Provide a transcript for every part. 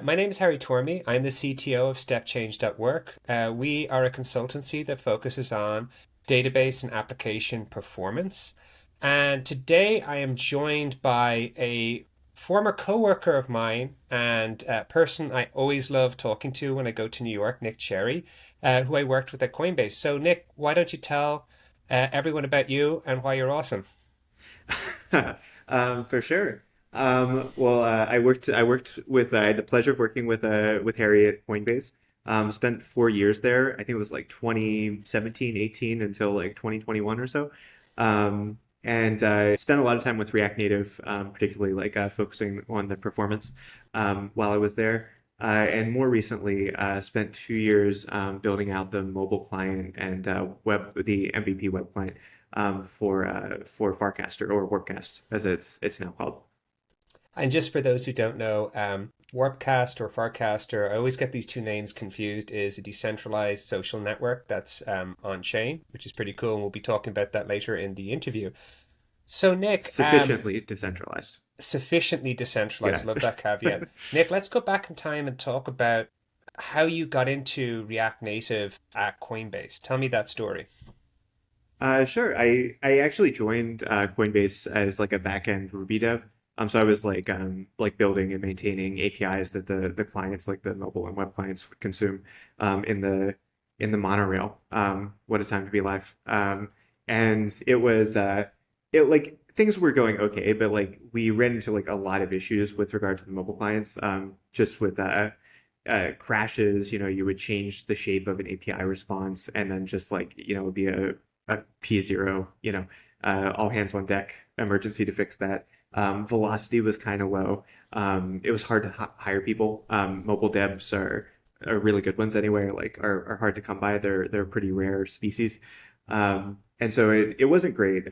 My name is Harry Tormey. I'm the CTO of StepChange.work. We are a consultancy that focuses on database and application performance. And today I am joined by a former coworker of mine and a person I always love talking to when I go to New York, Nick Cherry, who I worked with at Coinbase. So, Nick, why don't you tell everyone about you and why you're awesome? For sure. I worked with I had the pleasure of working with Harry at Coinbase. Spent 4 years there. I think it was like 2017, 18 until like 2021 or so. And spent a lot of time with React Native, particularly like focusing on the performance while I was there. And more recently, spent 2 years building out the mobile client and the MVP web client for Farcaster or Warpcast as it's now called. And just for those who don't know, Warpcast or Farcaster, I always get these two names confused, is a decentralized social network that's on chain, which is pretty cool. And we'll be talking about that later in the interview. So, Nick, Sufficiently decentralized. sufficiently decentralized. Yeah. I love that caveat. Nick, let's go back in time and talk about how you got into React Native at Coinbase. Tell me that story. Sure. I actually joined Coinbase as like a backend Ruby dev. So I was like building and maintaining APIs that the clients, like the mobile and web clients, would consume in the monorail. What a time to be alive. And it like things were going okay, but like we ran into like a lot of issues with regard to the mobile clients. Just with crashes, you would change the shape of an API response, and then just like it would be a P0, all hands on deck emergency to fix that. Velocity was kind of low. It was hard to hire people. Mobile devs are really good ones anyway. Like are hard to come by. They're a pretty rare species. And so it wasn't great.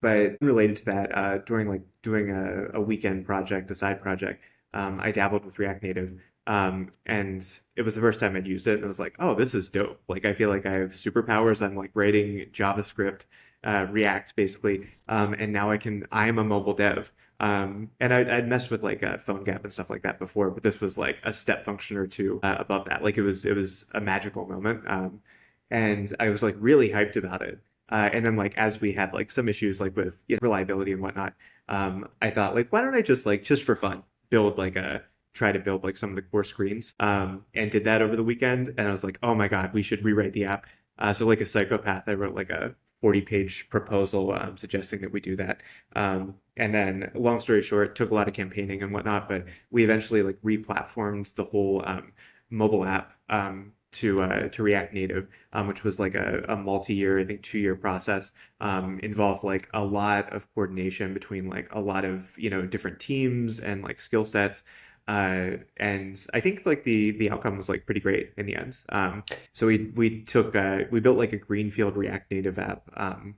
But related to that, during like doing a weekend project, a side project, I dabbled with React Native. And it was the first time I'd used it, and I was like, "Oh, this is dope!" Like, I feel like I have superpowers. I'm like writing JavaScript, React, basically, and now I am a mobile dev. And I'd messed with like PhoneGap and stuff like that before, but this was like a step function or two above that. Like, it was a magical moment, and I was like really hyped about it. And then like as we had like some issues like with reliability and whatnot, I thought like, why don't I just for fun build like a try to build like some of the core screens, and did that over the weekend. And I was like, oh my God, we should rewrite the app. So like a psychopath, I wrote like a 40-page proposal suggesting that we do that. And then long story short, took a lot of campaigning and whatnot, but we eventually like re-platformed the whole mobile app to React Native, which was like a multi-year, I think 2-year process. Involved like a lot of coordination between like a lot of different teams and like skill sets. And I think like the outcome was like pretty great in the end. So we built like a greenfield React Native app,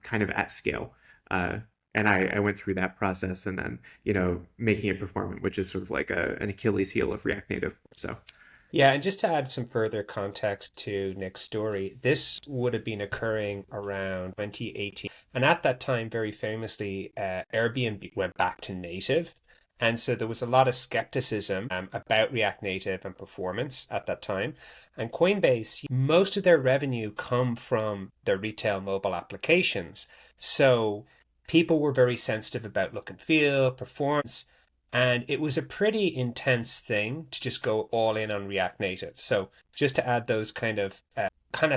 kind of at scale. And I went through that process, and then making it performant, which is sort of like an Achilles heel of React Native. So Yeah, and just to add some further context to Nick's story, this would have been occurring around 2018. And at that time, very famously, Airbnb went back to native. And so there was a lot of skepticism about React Native and performance at that time. And Coinbase, most of their revenue come from their retail mobile applications. So people were very sensitive about look and feel, performance, and it was a pretty intense thing to just go all in on React Native. So just to add those kind of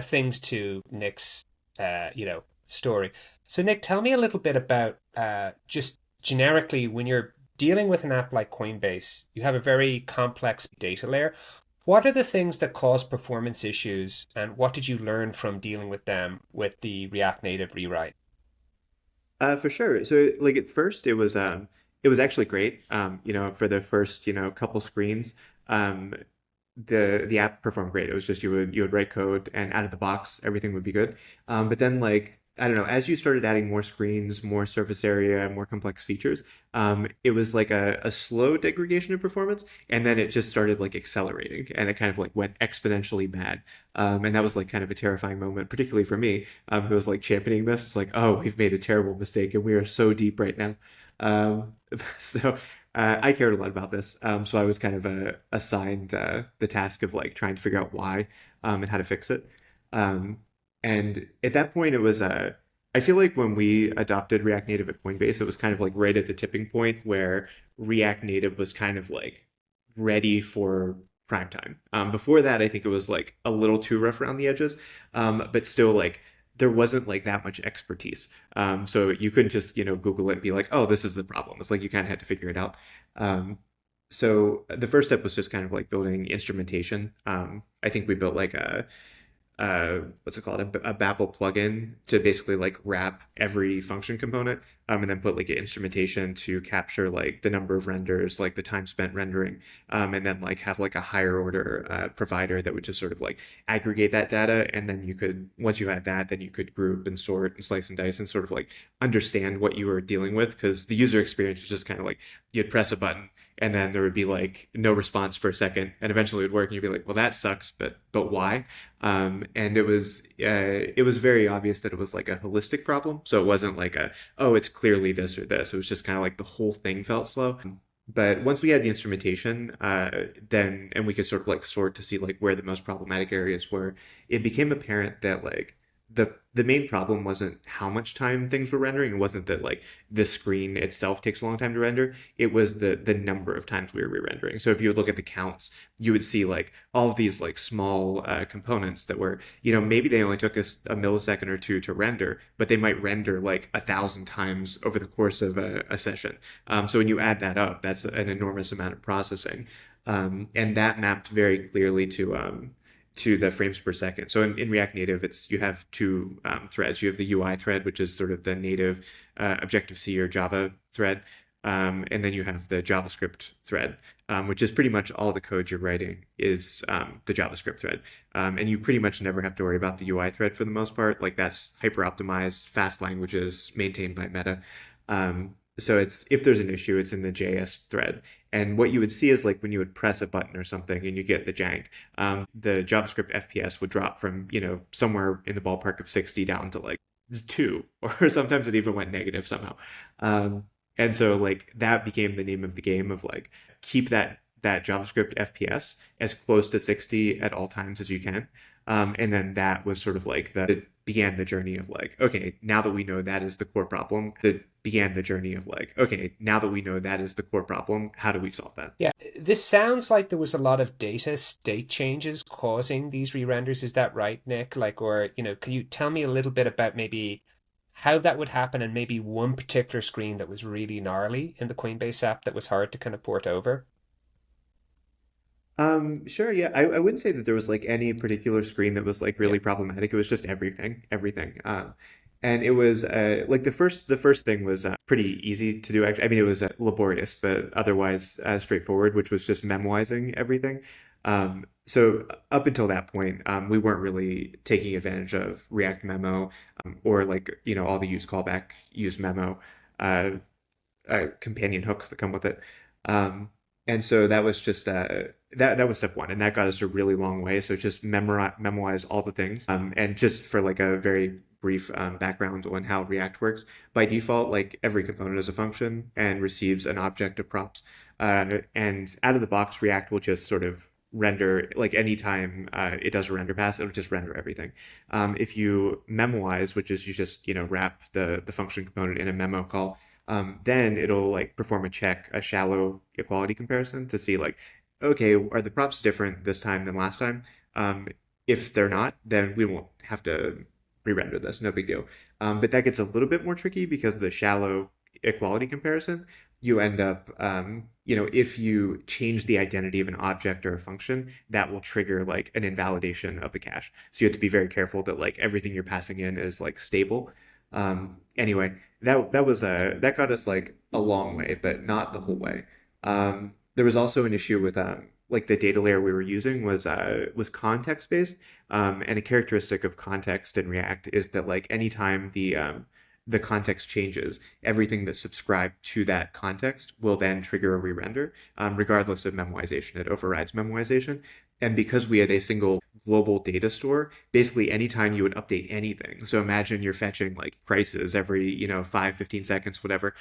things to Nick's story. So Nick, tell me a little bit about just generically when you're dealing with an app like Coinbase, you have a very complex data layer. What are the things that cause performance issues, and what did you learn from dealing with them with the React Native rewrite? for sure. So like at first it was actually great. For the first couple screens. The app performed great. It was just you would write code, and out of the box everything would be good. But then like I don't know, as you started adding more screens, more surface area, more complex features, it was like a slow degradation of performance, and then it just started like accelerating, and it kind of like went exponentially bad. And that was like kind of a terrifying moment, particularly for me, who was like championing this. It's like, oh, we've made a terrible mistake, and we are so deep right now. Um, so I cared a lot about this, so I was kind of assigned the task of like trying to figure out why and how to fix it. Um, and at that point, it was I feel like when we adopted React Native at Coinbase, it was kind of like right at the tipping point where React Native was kind of like ready for prime time. Before that, I think it was like a little too rough around the edges, but still like there wasn't like that much expertise. So you couldn't just Google it and be like, oh, this is the problem. It's like you kind of had to figure it out. Um, so the first step was just kind of like building instrumentation. I think we built like a what's it called, a Babel plugin to basically like wrap every function component, and then put like an instrumentation to capture like the number of renders, like the time spent rendering, and then like have like a higher order provider that would just sort of like aggregate that data, and then you could, once you had that, then you could group and sort and slice and dice and sort of like understand what you were dealing with, because the user experience was just kind of like you'd press a button and then there would be like no response for a second, and eventually it would work and you'd be like, well, that sucks, but why? And it was very obvious that it was like a holistic problem. So it wasn't like a, oh, it's clearly this or this. It was just kind of like the whole thing felt slow. But once we had the instrumentation, then and we could sort of like sort to see like where the most problematic areas were, it became apparent that like the main problem wasn't how much time things were rendering. It wasn't that like the screen itself takes a long time to render. It was the number of times we were re-rendering. So if you would look at the counts, you would see like all of these like small components that were, maybe they only took us a millisecond or two to render, but they might render like 1,000 times over the course of a session. So when you add that up, that's an enormous amount of processing. And that mapped very clearly to the frames per second. So in React Native, it's you have two threads. You have the UI thread, which is sort of the native Objective-C or Java thread, and then you have the JavaScript thread, which is pretty much all the code you're writing is the JavaScript thread. And you pretty much never have to worry about the UI thread for the most part. Like that's hyper optimized, fast languages maintained by Meta. So it's if there's an issue, it's in the JS thread. And what you would see is like when you would press a button or something and you get the jank, the JavaScript FPS would drop from, somewhere in the ballpark of 60 down to like 2, or sometimes it even went negative somehow. And so like that became the name of the game of like keep that JavaScript FPS as close to 60 at all times as you can. And then that was sort of like it began the journey of like, okay, now that we know that is the core problem, that began the journey of like, okay, now that we know that is the core problem, how do we solve that? Yeah, this sounds like there was a lot of data state changes causing these re-renders. Is that right, Nick? Like, or, can you tell me a little bit about maybe how that would happen and maybe one particular screen that was really gnarly in the Coinbase app that was hard to kind of port over? Sure, yeah. I wouldn't say that there was like any particular screen that was like Yeah. really problematic. It was just everything. And it was like the first thing was pretty easy to do. Actually, I mean, it was laborious, but otherwise straightforward, which was just memoizing everything. So up until that point, we weren't really taking advantage of React Memo or like all the use callback, use memo. Uh, companion hooks that come with it. Um, and so that was just that was step one, and that got us a really long way. So just memorize all the things, and just for like a very brief background on how React works. By default, like every component is a function and receives an object of props, and out of the box, React will just sort of render like anytime it does a render pass, it'll just render everything. If you memoize, which is you just wrap the function component in a memo call, then it'll like perform a check, a shallow equality comparison to see like, okay, are the props different this time than last time? If they're not, then we won't have to re-render this, no big deal. But that gets a little bit more tricky because of the shallow equality comparison. You end up, if you change the identity of an object or a function, that will trigger like an invalidation of the cache. So you have to be very careful that like everything you're passing in is like stable. Anyway, that got us like a long way, but not the whole way. There was also an issue with like the data layer we were using was context based, and a characteristic of context in React is that like anytime the context changes, everything that's subscribed to that context will then trigger a re-render, regardless of memoization. It overrides memoization. And because we had a single global data store, basically anytime you would update anything. So imagine you're fetching like prices every, 5, 15 seconds, whatever.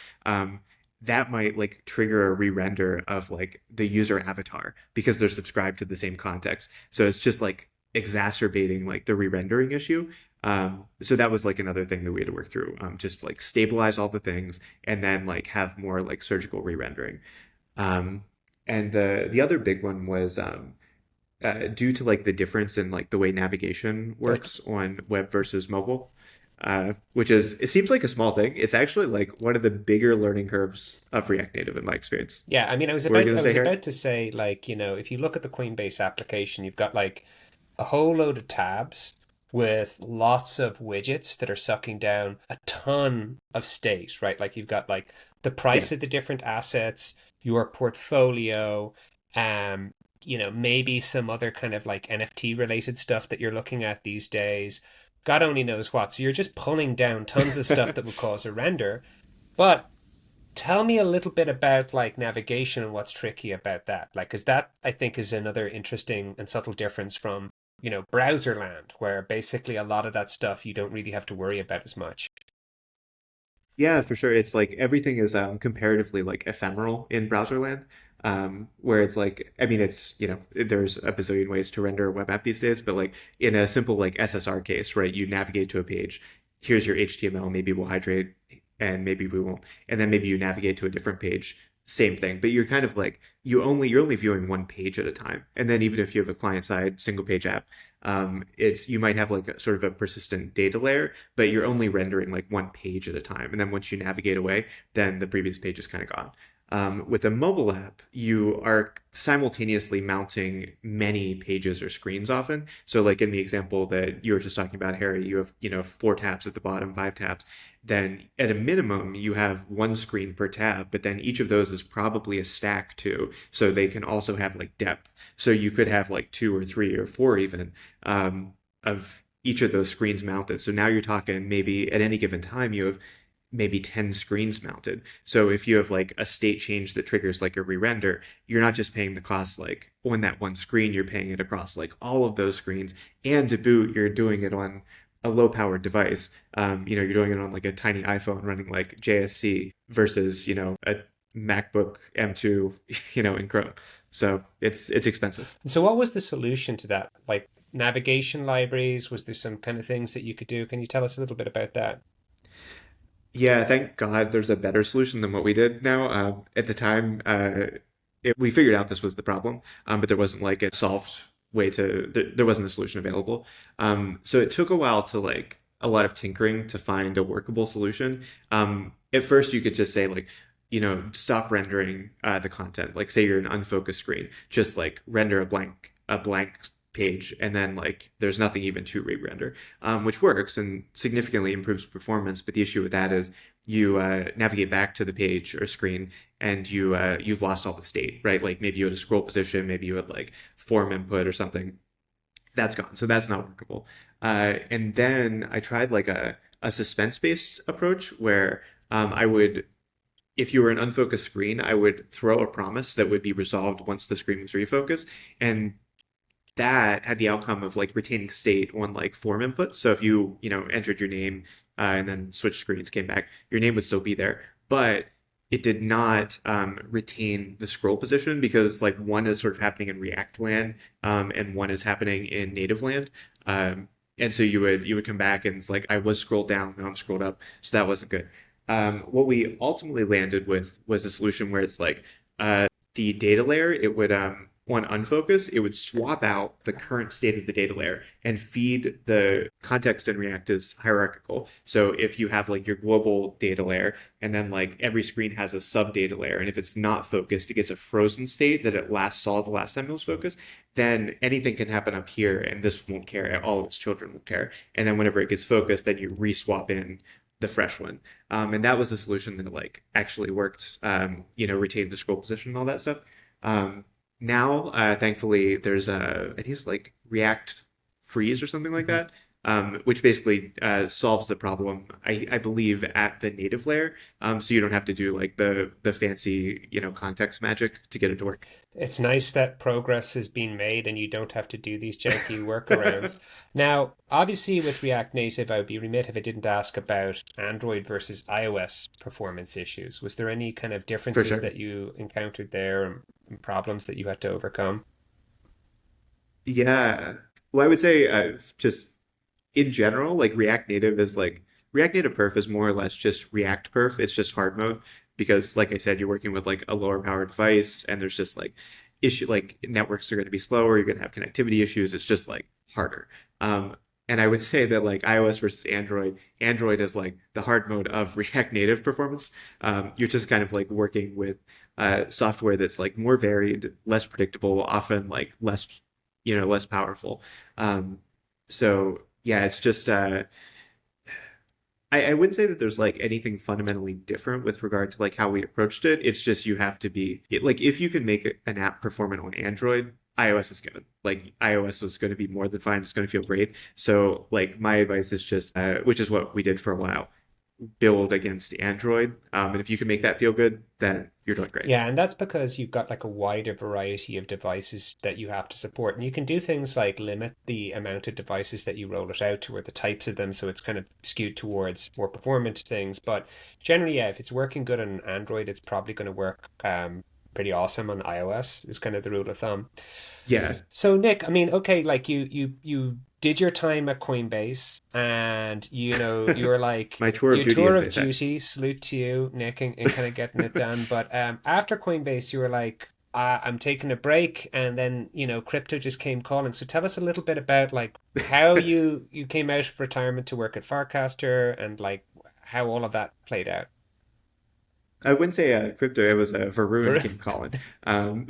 that might like trigger a re-render of like the user avatar because they're subscribed to the same context. So it's just like exacerbating like the re-rendering issue. So that was like another thing that we had to work through. Just like stabilize all the things and then like have more like surgical re-rendering. Um, and the other big one was due to like the difference in like the way navigation But works on web versus mobile, which is it seems like a small thing. It's actually like one of the bigger learning curves of React Native in my experience. yeah, I mean, What are you I gonna was say, Harry? about to say, like, if you look at the Coinbase application, you've got like a whole load of tabs with lots of widgets that are sucking down a ton of state, right? Like you've got like the Yeah. price of the different assets, your portfolio, maybe some other kind of like NFT related stuff that you're looking at these days. God only knows what. So you're just pulling down tons of stuff that would cause a render. But tell me a little bit about like navigation and what's tricky about that. Like, because that I think is another interesting and subtle difference from, browser land, where basically a lot of that stuff you don't really have to worry about as much. Yeah, for sure. It's like everything is comparatively like ephemeral in browser land. Where it's like, I mean, it's, there's a bazillion ways to render a web app these days, but like in a simple like SSR case, right? You navigate to a page, here's your HTML, maybe we'll hydrate and maybe we won't. And then maybe you navigate to a different page, same thing. But you're kind of like you're only viewing one page at a time. And then even if you have a client side single page app, it's you might have like a, sort of a persistent data layer, but you're only rendering like one page at a time. And then once you navigate away, then the previous page is kind of gone. With a mobile app, you are simultaneously mounting many pages or screens often. So, like in the example that you were just talking about, Harry, you have 4 tabs at the bottom, 5 tabs. Then at a minimum, you have one screen per tab, but then each of those is probably a stack too. So they can also have like depth. So you could have like 2 or 3 or 4 even of each of those screens mounted. So now you're talking maybe at any given time you have maybe 10 screens mounted. So if you have like a state change that triggers like a re-render, you're not just paying the cost like on that one screen, you're paying it across like all of those screens. And to boot, you're doing it on a low powered device. You're doing it on like a tiny iPhone running like JSC versus, a MacBook M2, in Chrome. So it's expensive. And so, what was the solution to that? Like navigation libraries? Was there some kind of things that you could do? Can you tell us a little bit about that? Yeah, thank God there's a better solution than what we did now. At the time, we figured out this was the problem, but there wasn't like a solved way there wasn't a solution available. So it took a while to like a lot of tinkering to find a workable solution. At first, you could just say like, stop rendering the content. Like, say you're an unfocused screen, just like render a blank page, and then like there's nothing even to re-render, which works and significantly improves performance. But the issue with that is you navigate back to the page or screen and you've lost all the state, right? Like maybe you had a scroll position, maybe you had like form input or something. That's gone. So that's not workable. And then I tried like a suspense based approach where I would, if you were an unfocused screen, I would throw a promise that would be resolved once the screen was refocused. And that had the outcome of like retaining state on like form input. So if you entered your name and then switched screens, came back, your name would still be there, but it did not retain the scroll position because like one is sort of happening in React land and one is happening in native land. And so you would come back and it's like I was scrolled down, now I'm scrolled up, so that wasn't good. What we ultimately landed with was a solution where it's like the data layer, it would on unfocus, it would swap out the current state of the data layer and feed the context in React as hierarchical. So if you have like your global data layer and then like every screen has a sub data layer, and if it's not focused, it gets a frozen state that it last saw the last time it was focused, then anything can happen up here and this won't care. All of its children will care. And then whenever it gets focused, then you re-swap in the fresh one. And that was the solution that like actually worked, retained the scroll position and all that stuff. Now, thankfully, there's I think it's like React Freeze or something like Mhm. that. which basically solves the problem, I believe, at the native layer. So you don't have to do like the fancy, context magic to get it to work. It's nice that progress has been made and you don't have to do these janky workarounds. Now, obviously, with React Native, I would be remiss if I didn't ask about Android versus iOS performance issues. Was there any kind of For differences sure. that you encountered there and problems that you had to overcome? Yeah. Well, I would say just in general, like React Native Perf is more or less just React Perf. It's just hard mode because, like I said, you're working with like a lower powered device, and there's just like issue like networks are going to be slower. You're going to have connectivity issues. It's just like harder. Um, and I would say that like iOS versus Android, Android is like the hard mode of React Native performance. You're just kind of like working with software that's like more varied, less predictable, often like less powerful. Um, so yeah, it's just I wouldn't say that there's like anything fundamentally different with regard to like how we approached it. It's just you have to like if you can make an app performant on Android, iOS is good. Like iOS is going to be more than fine. It's going to feel great. So like my advice is just, which is what we did for a while, build against Android. And if you can make that feel good, then you're doing great. Yeah, and that's because you've got like a wider variety of devices that you have to support. And you can do things like limit the amount of devices that you roll it out to or the types of them. So it's kind of skewed towards more performant things. But generally, yeah, if it's working good on Android, it's probably going to work pretty awesome on iOS, is kind of the rule of thumb. Yeah, So Nick, I mean, okay, like you did your time at Coinbase, and you were like my tour of your duty, tour as of they say. duty. Salute to you, Nick, and kind of getting it done. But after Coinbase, you were like, I'm taking a break, and then crypto just came calling. So tell us a little bit about like how you came out of retirement to work at Farcaster, and like how all of that played out. I wouldn't say crypto. It was Varun For came calling. Um,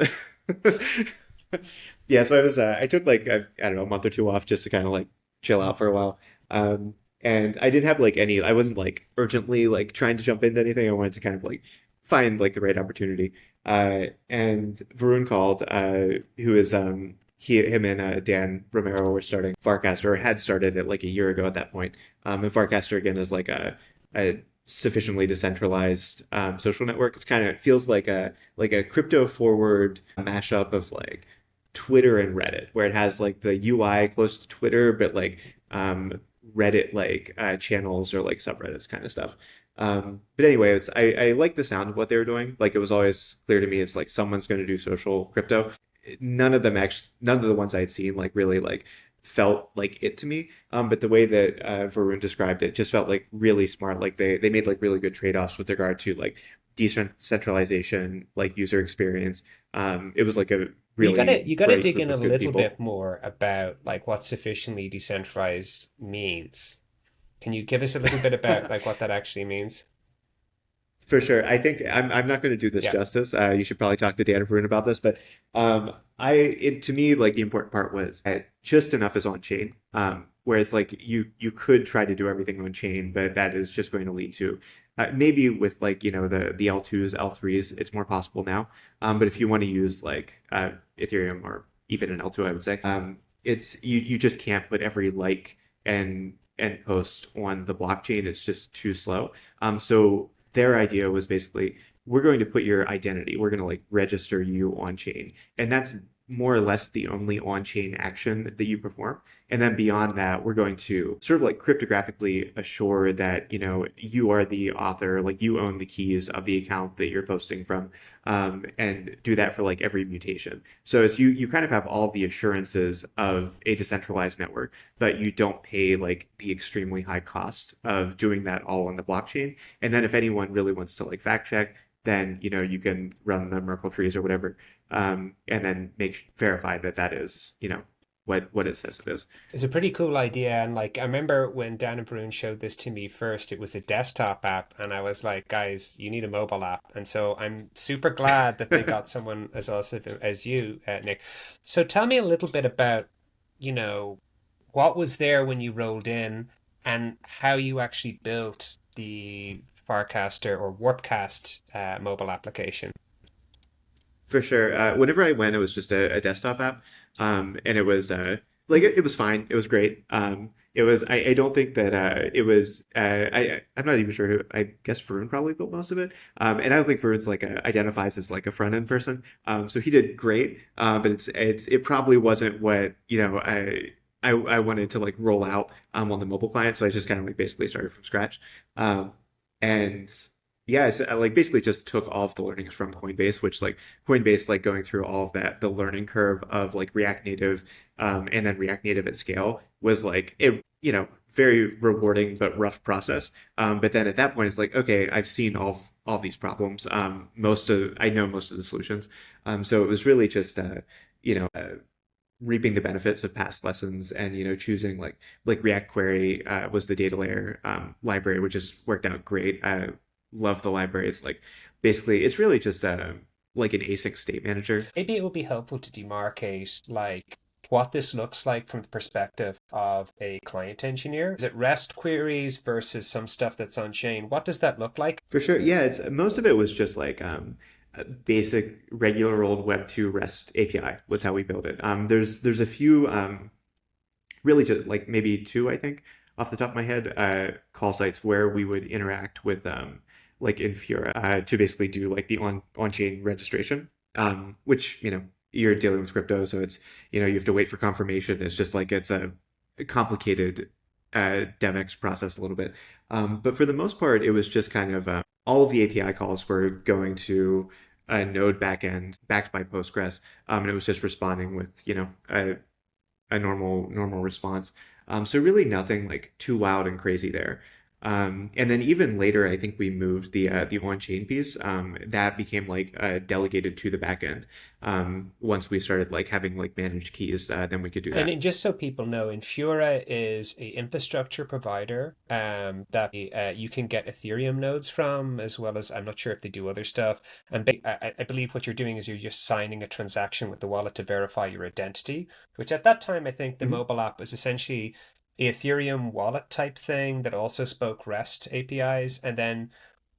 yeah, so I took like I don't know, a month or two off just to kind of like chill out for a while. Um, and I didn't have like any. I wasn't like urgently like trying to jump into anything. I wanted to kind of like find like the right opportunity. And Varun called, who is him and Dan Romero were starting Farcaster, or had started it like a year ago at that point. And Farcaster again is like a sufficiently decentralized social network. It's kind of feels like a crypto forward mashup of like Twitter and Reddit, where it has like the UI close to Twitter, but like Reddit like channels or like subreddits kind of stuff. But anyway, I like the sound of what they were doing. Like it was always clear to me it's like someone's going to do social crypto. None of the ones I had seen like really like felt like it to me. But the way that Varun described it just felt like really smart. Like they made like really good trade-offs with regard to like decentralization, like user experience. It was like a Well, really you gotta great dig group in a of good little people. bit more about like what sufficiently decentralized means. Can you give us a little bit about like what that actually means? For sure. I think I'm not going to do this Yeah. justice. You should probably talk to Dan Varun about this, but to me like the important part was that just enough is on chain. Whereas like you could try to do everything on chain, but that is just going to lead to maybe with like the L2s, L3s, it's more possible now. But if you want to use like Ethereum or even an L2, I would say, it's you just can't put every like and post on the blockchain. It's just too slow. So their idea was basically we're going to put your identity, we're going to like register you on chain. And that's more or less the only on chain action that you perform. And then beyond that, we're going to sort of like cryptographically assure that, you are the author, like you own the keys of the account that you're posting from, and do that for like every mutation. So it's you kind of have all the assurances of a decentralized network, but you don't pay like the extremely high cost of doing that all on the blockchain. And then if anyone really wants to like fact check, then you can run the Merkle trees or whatever, and then verify that that is what it says it is. It's a pretty cool idea. And like I remember when Dan and Varun showed this to me first, it was a desktop app, and I was like, guys, you need a mobile app. And so I'm super glad that they got someone as awesome as you, Nick. So tell me a little bit about, you know, what was there when you rolled in and how you actually built the Farcaster or Warpcast mobile application. For sure. Whenever I went, it was just a desktop app, and it was it was fine. It was great. It was. I don't think that it was. I'm not even sure. I guess Varun probably built most of it. And I don't think Varun's like identifies as like a front end person. So he did great. But it probably wasn't what I wanted to like roll out on the mobile client. So I just kind of like basically started from scratch. Um, and yeah, so I like basically just took all of the learnings from Coinbase, which like Coinbase like going through all of that, the learning curve of like React Native, and then React Native at scale was like it, very rewarding but rough process. But then at that point, it's like, okay, I've seen all these problems. I know most of the solutions. So it was really just you know, uh, reaping the benefits of past lessons and choosing like React Query was the data layer library, which has worked out great. I love the library. It's like basically it's really just like an async state manager. Maybe it would be helpful to demarcate like what this looks like from the perspective of a client engineer. Is it REST queries versus some stuff that's on chain? What does that look like? For sure. Yeah, it's most of it was just like a basic regular old Web 2 REST API was how we built it. There's a few really just like maybe two, I think, off the top of my head, call sites where we would interact with like in Fura to basically do like the on-chain registration, which you're dealing with crypto, so it's you have to wait for confirmation. It's just like it's a complicated DevX process a little bit. But for the most part, it was just kind of all of the API calls were going to a node backend backed by Postgres, and it was just responding with a normal response. So really nothing like too loud and crazy there. And then even later, I think we moved the on-chain piece. That became like delegated to the backend. Once we started like having like managed keys, then we could do And that. just so people know, Infura is a infrastructure provider that you can get Ethereum nodes from, as well as I'm not sure if they do other stuff. And I believe what you're doing is you're just signing a transaction with the wallet to verify your identity, which at that time I think the Mhm. mobile app was essentially a Ethereum wallet type thing that also spoke REST APIs. And then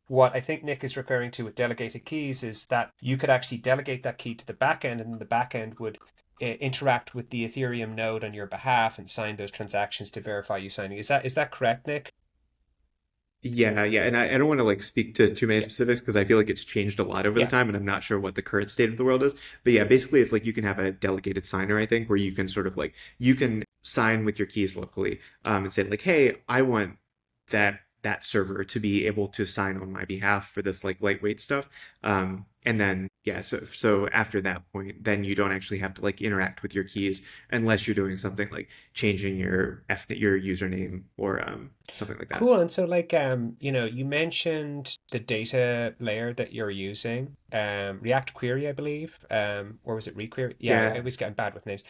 what I think Nick is referring to with delegated keys is that you could actually delegate that key to the backend, and the backend would interact with the Ethereum node on your behalf and sign those transactions to verify you signing. Is that correct, Nick? Yeah, yeah, and I don't want to like speak to too many Yeah, specifics because I feel like it's changed a lot over the yeah. time, and I'm not sure what the current state of the world is. But yeah, basically, it's like you can have a delegated signer, I think, where you can sort of like you can sign with your keys locally, and say like, hey, I want that server to be able to sign on my behalf for this like lightweight stuff. And then yeah, so after that point, then you don't actually have to like interact with your keys unless you're doing something like changing your username or something like that. Cool. And so like you mentioned the data layer that you're using, React Query, I believe. Or was it requery? Yeah, I Yeah, always get bad with names.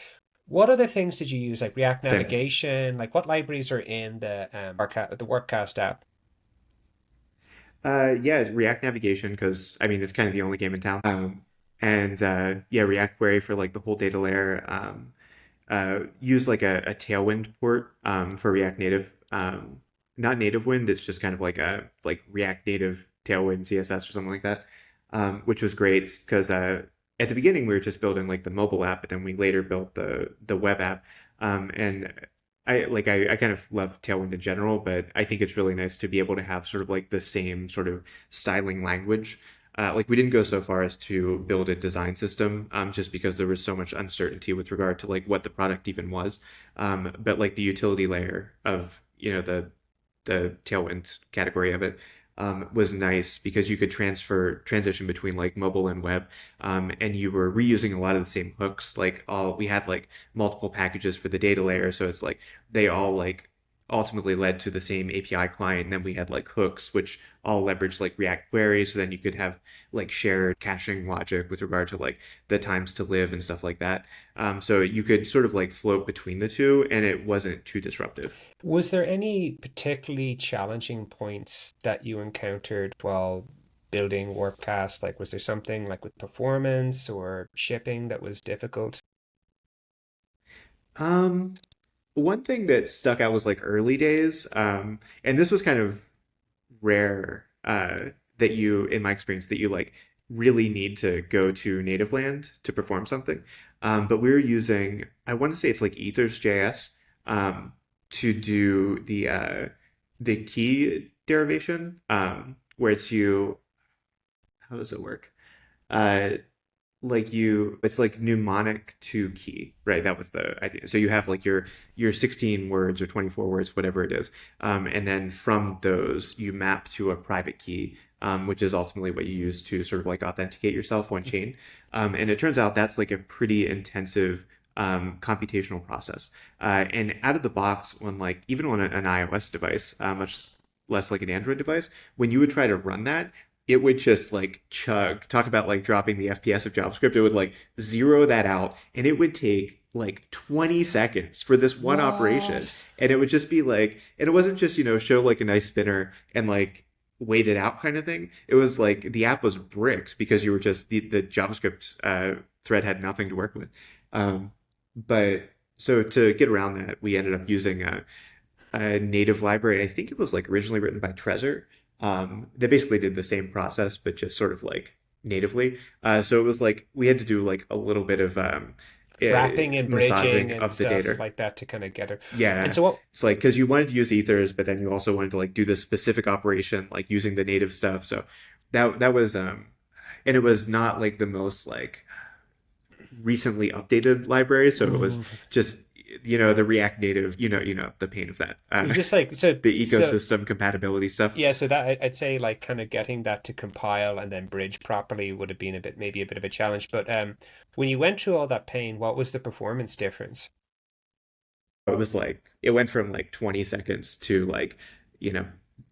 What other things did you use, like React same. Navigation? Like what libraries are in the Warpcast app? Yeah, it's React Navigation because I mean it's kind of the only game in town. And yeah, React Query for like the whole data layer. Use like a Tailwind port for React Native. Not Native Wind. It's just kind of like a like React Native Tailwind CSS or something like that, which was great because at the beginning we were just building like the mobile app, but then we later built the web app. And I kind of love Tailwind in general, but I think it's really nice to be able to have sort of like the same sort of styling language. Like we didn't go so far as to build a design system, just because there was so much uncertainty with regard to like what the product even was. But like the utility layer of the Tailwind category of it was nice because you could transition between like mobile and web, and you were reusing a lot of the same hooks. Like all we had like multiple packages for the data layer, so it's like they all like ultimately led to the same API client. And then we had like hooks, which all leveraged like React queries. So then you could have like shared caching logic with regard to like the times to live and stuff like that. So you could sort of like float between the two, and it wasn't too disruptive. Was there any particularly challenging points that you encountered while building Warpcast? Like, was there something like with performance or shipping that was difficult? Um, One thing that stuck out was like early days, and this was kind of rare that you, in my experience, that you like really need to go to native land to perform something. But we were using, I want to say it's like Ethers.js, um, to do the key derivation, where it's you. How does it work? Uh, it's like mnemonic to key, right? That was the idea. So you have like your 16 words or 24 words, whatever it is, and then from those you map to a private key, which is ultimately what you use to sort of like authenticate yourself on chain. And it turns out that's like a pretty intensive computational process. And out of the box, on like even on an iOS device, much less like an Android device, when you would try to run that, it would just like chug. Talk about like dropping the FPS of JavaScript. It would like zero that out, and it would take like 20 seconds for this one operation. What? And it would just be like, and it wasn't just, show like a nice spinner and like wait it out kind of thing. It was like the app was bricks because you were just the JavaScript thread had nothing to work with. Um, but so to get around that, we ended up using a native library. I think it was like originally written by Trezor. They basically did the same process, but just sort of like natively. So it was like we had to do like a little bit of Wrapping and bridging massaging and of the stuff data. like that to kind of get her. And Yeah, so what? it's like because you wanted to use ethers, but then you also wanted to like do the specific operation, like using the native stuff. So that was and it was not like the most like recently updated library, so it was Ooh. just the React Native, the pain of that, Is this like so? the So ecosystem compatibility stuff. yeah, so that I'd say like kind of getting that to compile and then bridge properly would have been a bit maybe a bit of a challenge. But when you went through all that pain, what was the performance difference? It was like it went from like 20 seconds to like you know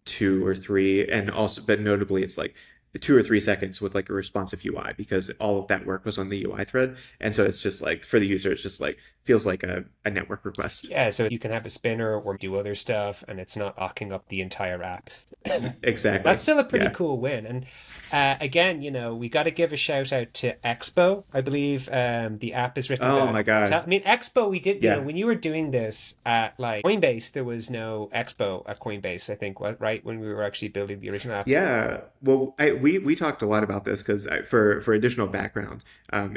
2 or 3, and also but notably it's like 2 or 3 seconds with like a responsive UI because all of that work was on the UI thread, and so it's just like for the user it's just like feels like a network request. Yeah, so you can have a spinner or do other stuff, and it's not locking up the entire app. That's Exactly. still a pretty Yeah. cool win. And again, we got to give a shout out to Expo. I believe the app is written Oh about. my God. I mean, Expo, we did, Yeah. when you were doing this at like Coinbase, there was no Expo at Coinbase, I think, right? When we were actually building the original app. Yeah, well, we talked a lot about this because for additional background,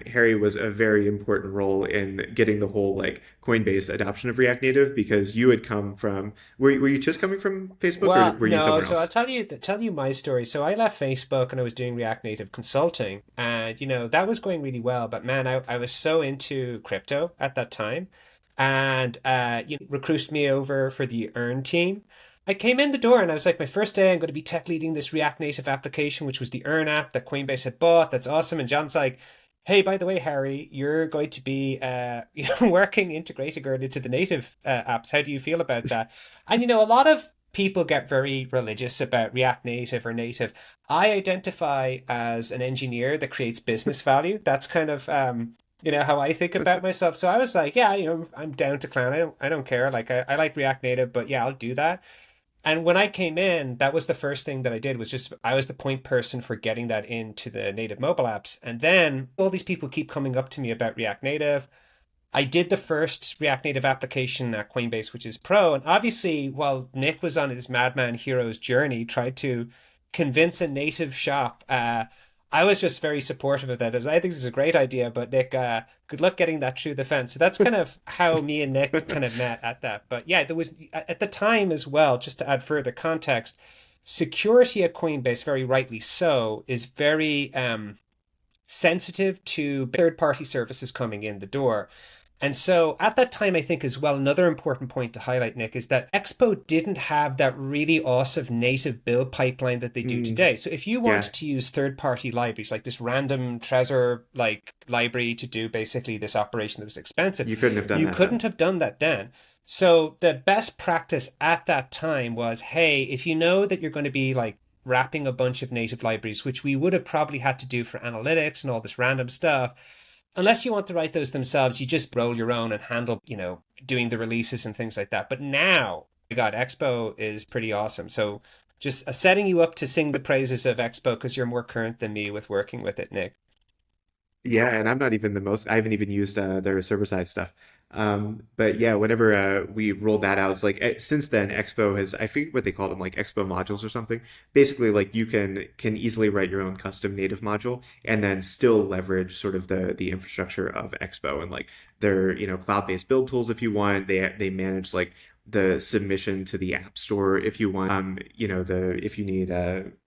Harry was a very important role in getting the whole like Coinbase adoption of React Native because you had come from were you just coming from Facebook or Well, were you no, somewhere so I'll else? tell you my story. So I left Facebook and I was doing React Native consulting, and that was going really well. But man, I was so into crypto at that time, and recruited me over for the Earn team. I came in the door and I was like, my first day, I'm going to be tech leading this React Native application, which was the Earn app that Coinbase had bought. That's awesome. And John's like, hey, by the way, Harry, you're going to be working integrating Earn into the native apps. How do you feel about that? And a lot of people get very religious about React Native or native. I identify as an engineer that creates business value. That's kind of how I think about myself. So I was like, yeah, I'm down to clown. I don't care. Like I like React Native, but yeah, I'll do that. And when I came in, that was the first thing that I did was just I was the point person for getting that into the native mobile apps. And then all these people keep coming up to me about React Native. I did the first React Native application at Coinbase, which is Pro. And obviously, while Nick was on his Madman Heroes journey, tried to convince a native shop, I was just very supportive of that. I think this is a great idea, but Nick, good luck getting that through the fence. So that's kind of how me and Nick kind of met at that. But yeah, there was at the time as well, just to add further context, security at Coinbase, very rightly so, is very sensitive to third party services coming in the door. And so at that time, I think as well, another important point to highlight, Nick, is that Expo didn't have that really awesome native build pipeline that they do Mm, today. So if you yeah, wanted to use third-party libraries like this random Trezor like library to do basically this operation that was expensive, you couldn't have done you that then. couldn't have done that then. So the best practice at that time was, hey, if you know that you're going to be like wrapping a bunch of native libraries, which we would have probably had to do for analytics and all this random stuff, unless you want to write those themselves, you just roll your own and handle, doing the releases and things like that. But now, my God, Expo is pretty awesome. So just setting you up to sing the praises of Expo because you're more current than me with working with it, Nick. Yeah, and I'm not even the most, I haven't even used their server side stuff. But yeah, whenever we rolled that out, it's like since then Expo has, I forget what they call them, like Expo modules or something. Basically, like you can easily write your own custom native module and then still leverage sort of the infrastructure of Expo and like their cloud-based build tools if you want. They manage like the submission to the App Store if you want, the if you need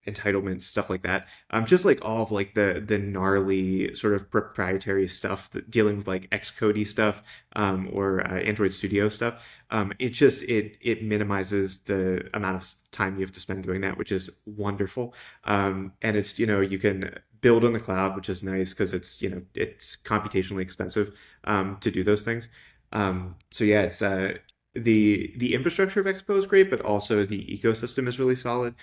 entitlements, stuff like that. Just like all of like the gnarly sort of proprietary stuff that dealing with like Xcode stuff, or Android Studio stuff. It minimizes the amount of time you have to spend doing that, which is wonderful. And it's, you can build on the cloud, which is nice because it's computationally expensive to do those things. So yeah, it's the infrastructure of Expo is great, but also the ecosystem is really solid.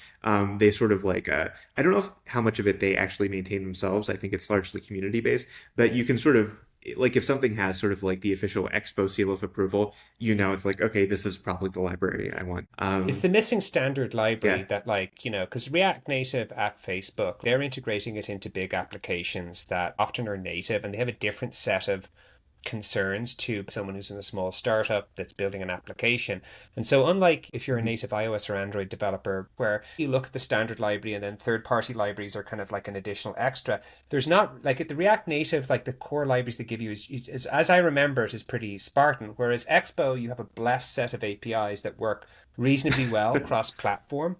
They sort of like I don't know how much of it they actually maintain themselves. I think it's largely community based, but you can sort of like if something has sort of like the official Expo seal of approval, it's like, okay, this is probably the library I want. It's the missing standard library Yeah. that, like, because React Native at Facebook, they're integrating it into big applications that often are native and they have a different set of concerns to someone who's in a small startup that's building an application. And so, unlike if you're a Mhm. native iOS or Android developer, where you look at the standard library and then third party libraries are kind of like an additional extra, there's not like at the React Native, like the core libraries they give you is as I remember it, is pretty Spartan. Whereas Expo, you have a blessed set of APIs that work reasonably well cross platform.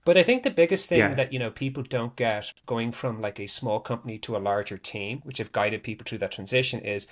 But I think the biggest thing Yeah. that, people don't get going from like a small company to a larger team, which have guided people through that transition is,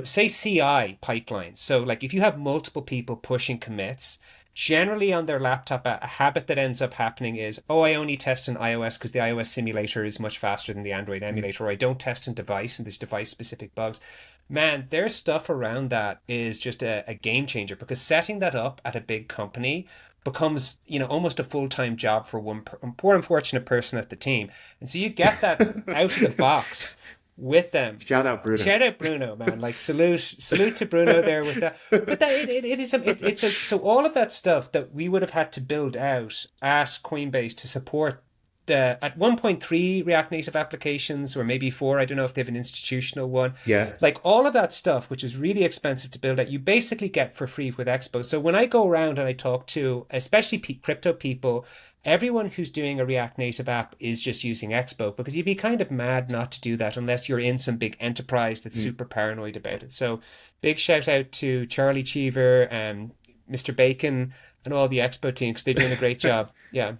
say CI pipelines. So like if you have multiple people pushing commits, generally on their laptop, a habit that ends up happening is, oh, I only test in iOS because the iOS simulator is much faster than the Android Mm. emulator, or I don't test in device and there's device specific bugs. Man, their stuff around that is just a game changer because setting that up at a big company becomes, almost a full-time job for one poor unfortunate person at the team. And so you get that out of the box with them. Shout out Bruno. Shout out Bruno, man! Like salute to Bruno there with that. But that it is it's a so all of that stuff that we would have had to build out at Coinbase to support the at 1.3 React Native applications, or maybe 4. I don't know if they have an institutional one. Yeah. Like all of that stuff, which is really expensive to build out, you basically get for free with Expo. So when I go around and I talk to, especially crypto people, everyone who's doing a React Native app is just using Expo because you'd be kind of mad not to do that unless you're in some big enterprise that's Mm. super paranoid about it. So big shout out to Charlie Cheever and Mr. Bacon and all the Expo team because they're doing a great job. Yeah.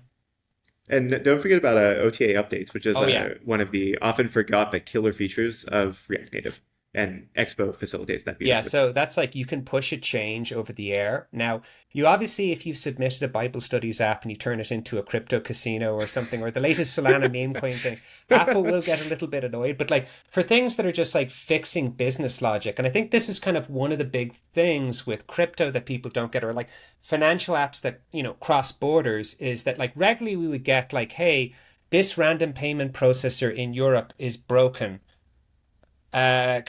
And don't forget about OTA updates, which is Oh yeah. one of the often forgot but killer features of React Native. And Expo facilitates that Yeah, beautifully. so that's like you can push a change over the air. Now, you obviously, if you've submitted a Bible studies app and you turn it into a crypto casino or something, or the latest Solana meme coin thing, Apple will get a little bit annoyed. But like for things that are just like fixing business logic, and I think this is kind of one of the big things with crypto that people don't get, or like financial apps that, cross borders, is that like regularly we would get like, hey, this random payment processor in Europe is broken, and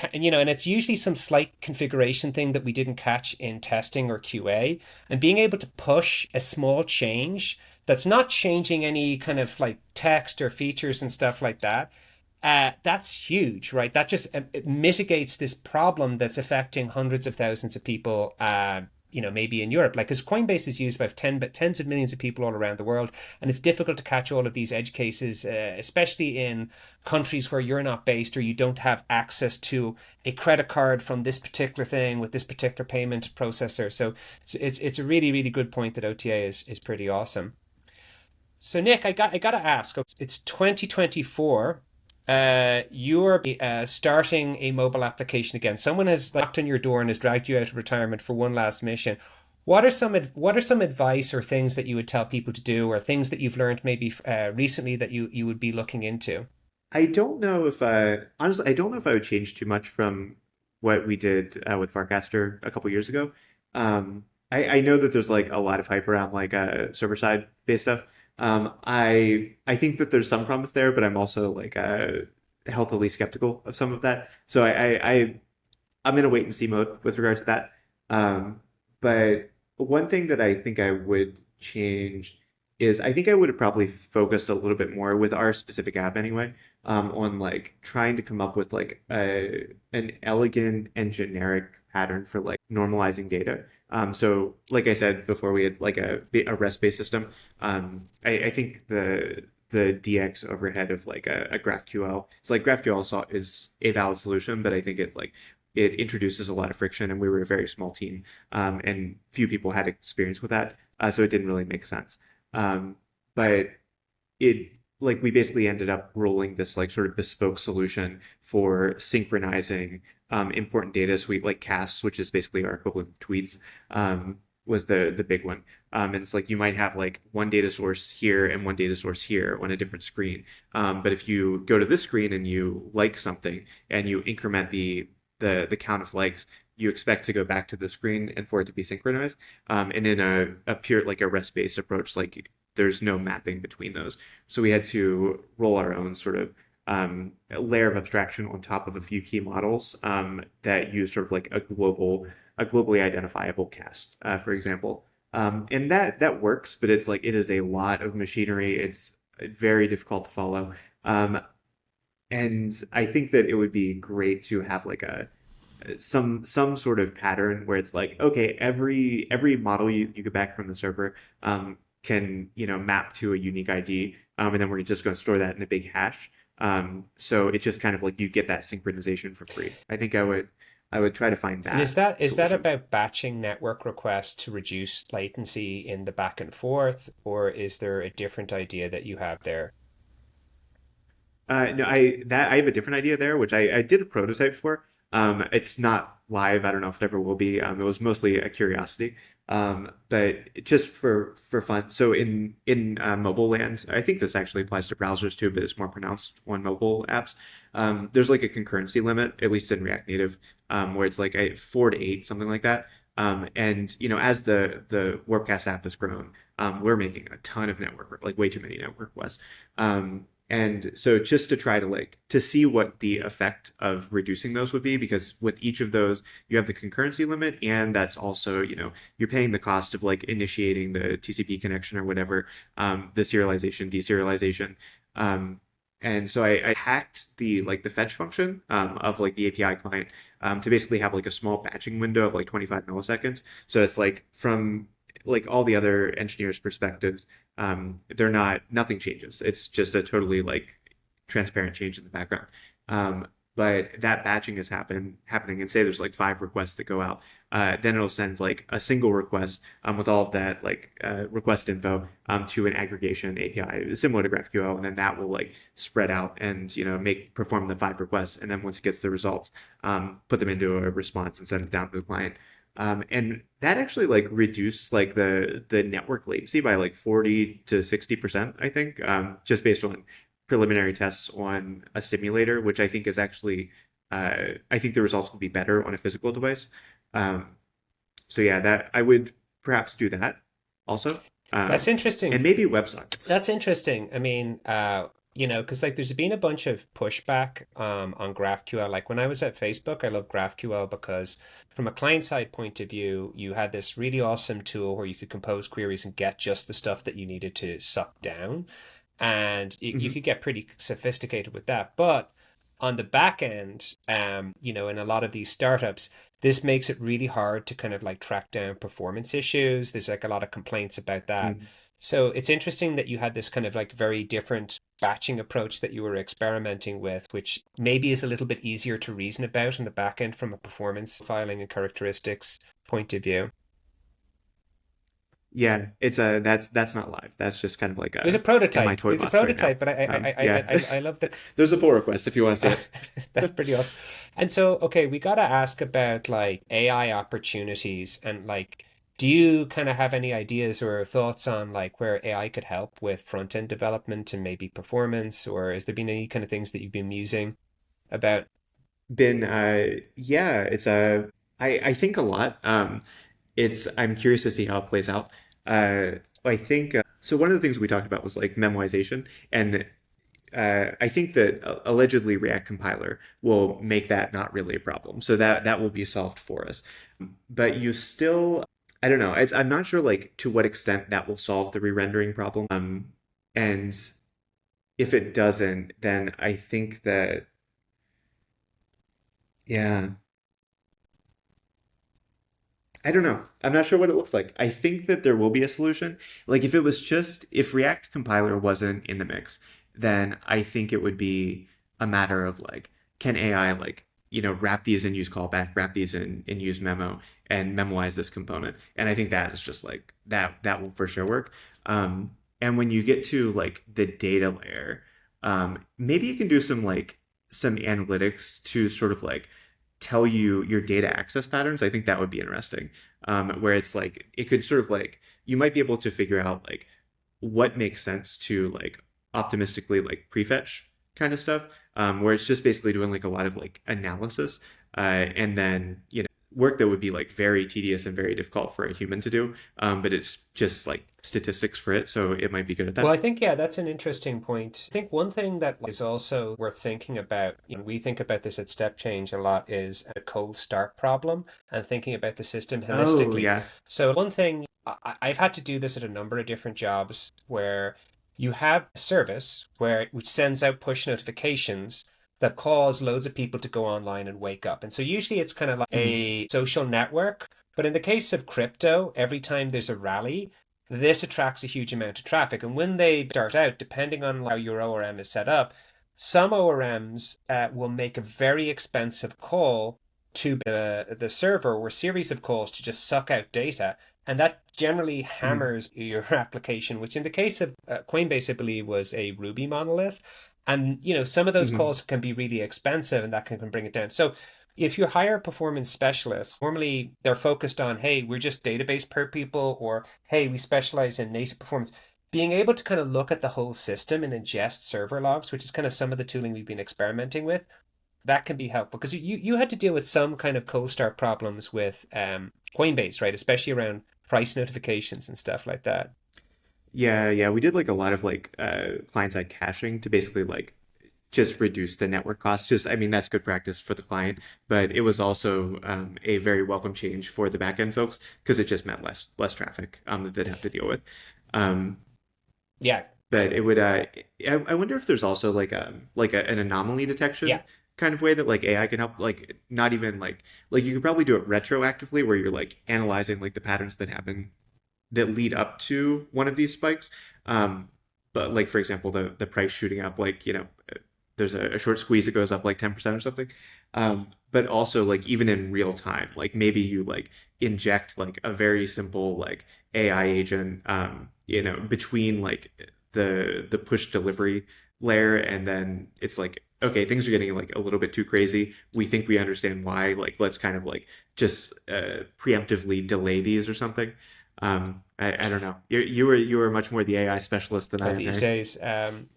it's usually some slight configuration thing that we didn't catch in testing or QA, and being able to push a small change that's not changing any kind of like text or features and stuff like that. That's huge, right? That just it mitigates this problem that's affecting hundreds of thousands of people. Maybe in Europe, like because Coinbase is used by tens of millions of people all around the world, and it's difficult to catch all of these edge cases, especially in countries where you're not based or you don't have access to a credit card from this particular thing with this particular payment processor. So it's a really really good point that OTA is pretty awesome. So Nick, I got to ask. It's 2024. You're starting a mobile application again. Someone has knocked on your door and has dragged you out of retirement for one last mission. What are some advice or things that you would tell people to do, or things that you've learned maybe recently that you would be looking into? I don't know if honestly, I don't know if I would change too much from what we did with Farcaster a couple years ago. I know that there's like a lot of hype around like server side based stuff. I think that there's some promise there, but I'm also like healthily skeptical of some of that. So I'm in a wait and see mode with regard to that. Um, but one thing that I think I would change is I think I would have probably focused a little bit more with our specific app anyway, on like trying to come up with like an elegant and generic pattern for like normalizing data. So like I said before, we had like a REST-based system. I think the DX overhead of like a GraphQL. So like GraphQL is a valid solution, but I think it's like it introduces a lot of friction, and we were a very small team, and few people had experience with that, so it didn't really make sense. But it like we basically ended up rolling this like sort of bespoke solution for synchronizing important data. So we like casts, which is basically our equivalent of tweets, was the big one. And it's like you might have like one data source here and one data source here on a different screen. But if you go to this screen and you like something and you increment the count of likes, you expect to go back to the screen and for it to be synchronized. And in a pure like a REST-based approach, like there's no mapping between those. So we had to roll our own sort of layer of abstraction on top of a few key models that use sort of like a globally identifiable cast, for example. And that works, but it's like it is a lot of machinery. It's very difficult to follow. And I think that it would be great to have like a some sort of pattern where it's like, okay, every model you get back from the server can map to a unique ID, and then we're just going to store that in a big hash. So it's just kind of like you get that synchronization for free. I think I would try to find And that is that solution. about batching network requests to reduce latency in the back and forth, or is there a different idea that you have there? No, I have a different idea there, which I did a prototype for. It's not live. I don't know if it ever will be. It was mostly a curiosity, but just for fun. So in mobile land, I think this actually applies to browsers too, but it's more pronounced on mobile apps. There's like a concurrency limit, at least in React Native, where it's like 4 to 8, something like that. And as the Warpcast app has grown, we're making a ton of network, like way too many network requests. And so just to try to like to see what the effect of reducing those would be, because with each of those, you have the concurrency limit, and that's also, you're paying the cost of like initiating the TCP connection or whatever, the serialization, deserialization. Um, and so I hacked the fetch function of like the API client to basically have like a small batching window of like 25 milliseconds. So it's like from like all the other engineers' perspectives, they're not nothing changes. It's just a totally like transparent change in the background. But that batching is happening, and say there's like 5 requests that go out, then it'll send like a single request with all of that like request info to an aggregation API similar to GraphQL, and then that will like spread out and make perform the 5 requests, and then once it gets the results, put them into a response and send it down to the client. And that actually like reduced like the network latency by like 40 to 60%, I think, just based on preliminary tests on a simulator, which I think is actually I think the results will be better on a physical device. Um, so yeah, that I would perhaps do that also. That's And interesting. maybe WebSockets. That's interesting. I mean, because like there's been a bunch of pushback on GraphQL. Like when I was at Facebook, I loved GraphQL because from a client side point of view, you had this really awesome tool where you could compose queries and get just the stuff that you needed to suck down. And you Hmm. could get pretty sophisticated with that. But on the back end, in a lot of these startups, this makes it really hard to kind of like track down performance issues. There's like a lot of complaints about that. Hmm. So it's interesting that you had this kind of like very different batching approach that you were experimenting with, which maybe is a little bit easier to reason about in the back end from a performance filing and characteristics point of view. Yeah, it's a that's not live. That's just kind of like It was a a in my prototype. It toy was a box right now. prototype, but Yeah, I love the there's a pull request if you want to see That's it. pretty awesome. And so, okay, we got to ask about like AI opportunities and like, do you kind of have any ideas or thoughts on like where AI could help with front end development and maybe performance, or has there been any kind of things that you've been musing about? Been yeah, it's a I think a lot. It's I'm curious to see how it plays out. I think so. One of the things we talked about was like memoization, and I think that allegedly React compiler will make that not really a problem. So that will be solved for us. But you still, I don't know. I'm not sure like to what extent that will solve the re-rendering problem. And if it doesn't, then I think that yeah. I don't know. I'm not sure what it looks like. I think that there will be a solution. Like if it was just if React compiler wasn't in the mix, then I think it would be a matter of like, can AI like wrap these in use callback, wrap these in use memo, and memoize this component. And I think that is just like that will for sure work. And when you get to like the data layer, maybe you can do some analytics to sort of like tell you your data access patterns. I think that would be interesting. Where it's like it could sort of like you might be able to figure out like what makes sense to like optimistically like prefetch kind of stuff, where it's just basically doing like a lot of like analysis, and then work that would be like very tedious and very difficult for a human to do, but it's just like statistics for it, so it might be good at Well, that. I think, yeah, that's an interesting point. I think one thing that is also worth thinking about, we think about this at Step Change a lot, is a cold start problem and thinking about the system Oh holistically. yeah. So, one thing, I've had to do this at a number of different jobs where you have a service which sends out push notifications that cause loads of people to go online and wake up. And so, usually it's kind of like Mhm. a social network. But in the case of crypto, every time there's a rally, this attracts a huge amount of traffic. And when they start out, depending on how your ORM is set up, some ORMs will make a very expensive call to the server or a series of calls to just suck out data. And that generally Mhm. hammers your application, which in the case of Coinbase, I believe, was a Ruby monolith. And, some of those Mhm. calls can be really expensive and that can bring it down. So if you hire performance specialists, normally they're focused on, hey, we're just database per people, or hey, we specialize in native performance. Being able to kind of look at the whole system and ingest server logs, which is kind of some of the tooling we've been experimenting with, that can be helpful because you had to deal with some kind of cold start problems with Coinbase, right? Especially around price notifications and stuff like that. Yeah, yeah, we did like a lot of like client-side caching to basically like just reduce the network costs. Just, I mean, that's good practice for the client, but it was also a very welcome change for the backend folks because it just meant less traffic that they'd have to deal with. Um, Yeah, but it would. I wonder if there's also an anomaly yeah, detection kind of way that like AI can help. Like not even like you could probably do it retroactively where you're like analyzing like the patterns that happen that lead up to one of these spikes. Um, but like for example, the price shooting up, like there's a short squeeze that goes up like 10% or something. But also like even in real time, like maybe you like inject like a very simple like AI agent, between like the push delivery layer, and then it's like okay, things are getting like a little bit too crazy. We think we understand why. Like let's kind of like just preemptively delay these or something. I don't know. You were much more the AI specialist than I am, these Harry. days.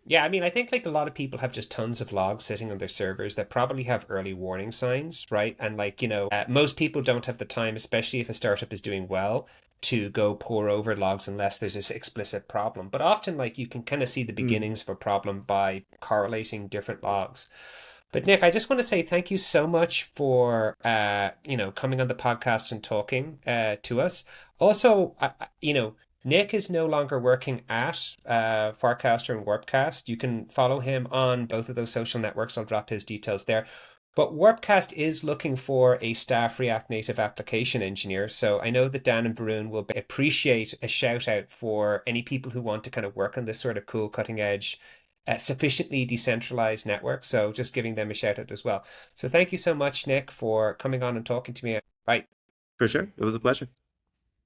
Yeah, I mean, I think like a lot of people have just tons of logs sitting on their servers that probably have early warning signs, right? And like, most people don't have the time, especially if a startup is doing well, to go pour over logs unless there's this explicit problem. But often, like, you can kind of see the Mm. beginnings of a problem by correlating different logs. But Nick, I just want to say thank you so much for coming on the podcast and talking to us. Also, Nick is no longer working at Farcaster and Warpcast. You can follow him on both of those social networks. I'll drop his details there. But Warpcast is looking for a staff React Native application engineer. So I know that Dan and Varun will appreciate a shout out for any people who want to kind of work on this sort of cool, cutting edge, sufficiently decentralized network. So just giving them a shout out as well. So thank you so much, Nick, for coming on and talking to me. Bye. For sure. It was a pleasure.